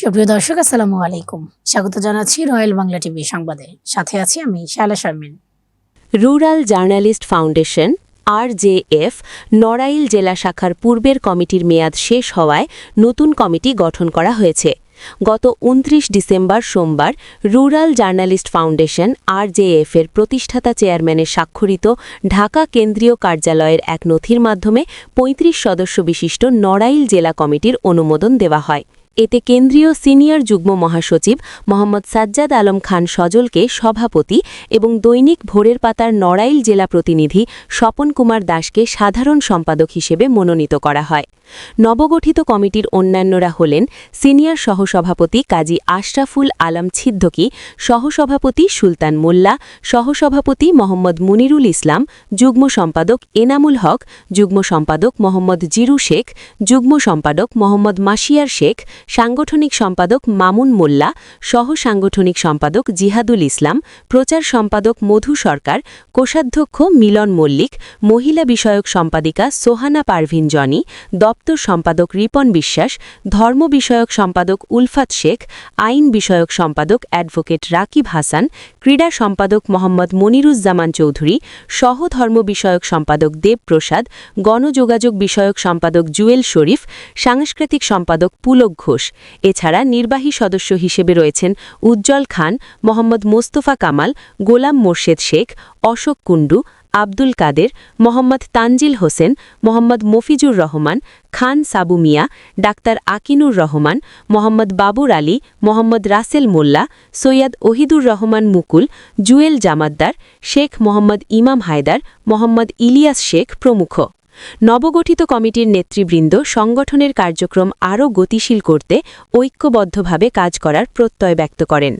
সুপ্রিয় দর্শক, আসসালামু আলাইকুম। স্বাগত জানাচ্ছি রয়্যাল বাংলা টিভি সংবাদে। সাথে আছি আমি Shayla Sharmin. Rural journalist foundation RJF Narail জেলা শাখার পূর্বের কমিটির মেয়াদ শেষ হওয়ায় নতুন কমিটি গঠন করা হয়েছে। গত ২৯ ডিসেম্বর সোমবার রুরাল জার্নালিস্ট ফাউন্ডেশন RJF এর প্রতিষ্ঠাতা চেয়ারম্যানের স্বাক্ষরিত ঢাকা কেন্দ্রীয় কার্যালয়ের এক নথির মাধ্যমে ৩৫ সদস্য বিশিষ্ট নড়াইল জেলা কমিটির অনুমোদন দেওয়া হয়। এতে কেন্দ্রীয় সিনিয়র যুগ্ম মহাসচিব মোহাম্মদ সাজ্জাদ আলম খান সজলকে সভাপতি এবং দৈনিক ভোরের পাতার নড়াইল জেলা প্রতিনিধি স্বপন কুমার দাসকে সাধারণ সম্পাদক হিসেবে মনোনীত করা হয়। নবগঠিত কমিটির অন্যান্যরা হলেন সিনিয়র সহসভাপতি কাজী আশরাফুল আলম ছিদ্দকি, সহসভাপতি সুলতান মোল্লা, সহসভাপতি মোহাম্মদ মুনিরুল ইসলাম, যুগ্ম সম্পাদক এনামুল হক, যুগ্ম সম্পাদক মোহাম্মদ জিরু শেখ, যুগ্ম সম্পাদক মোহাম্মদ মাসিয়ার শেখ, সাংগঠনিক সম্পাদক মামুন মোল্লা, সহ সাংগঠনিক সম্পাদক জিহাদুল ইসলাম, প্রচার সম্পাদক মধু সরকার, কোষাধ্যক্ষ মিলন মল্লিক, মহিলা বিষয়ক সম্পাদিকা সোহানা পারভিন জনি, দপ্তর সম্পাদক রিপন বিশ্বাস, ধর্ম বিষয়ক সম্পাদক উলফাত শেখ, আইন বিষয়ক সম্পাদক অ্যাডভোকেট রাকিব হাসান, ক্রীড়া সম্পাদক মোহাম্মদ মনিরুজ্জামান চৌধুরী, সহ ধর্ম বিষয়ক সম্পাদক দেবপ্রসাদ, গণযোগাযোগ বিষয়ক সম্পাদক জুয়েল শরীফ, সাংস্কৃতিক সম্পাদক পুলক ঘোষ। এছাড়া নির্বাহী সদস্য হিসেবে রয়েছেন উজ্জ্বল খান, মোহাম্মদ মোস্তফা কামাল, গোলাম মোর্শেদ শেখ, অশোক কুণ্ডু, আব্দুল কাদের, মোহাম্মদ তানজিল হোসেন, মোহাম্মদ মফিজুর রহমান, খান সাবু মিয়া, ডাক্তার আকিনুর রহমান, মোহাম্মদ বাবুর আলী, মোহাম্মদ রাসেল মোল্লা, সৈয়দ ওহিদুর রহমান মুকুল, জুয়েল জামাদ্দার, শেখ মোহাম্মদ ইমাম হায়দার, মোহাম্মদ ইলিয়াস শেখ প্রমুখ। নবগঠিত কমিটির নেতৃবৃন্দ সংগঠনের কার্যক্রম আরও গতিশীল করতে ঐক্যবদ্ধভাবে কাজ করার প্রত্যয় ব্যক্ত করেন।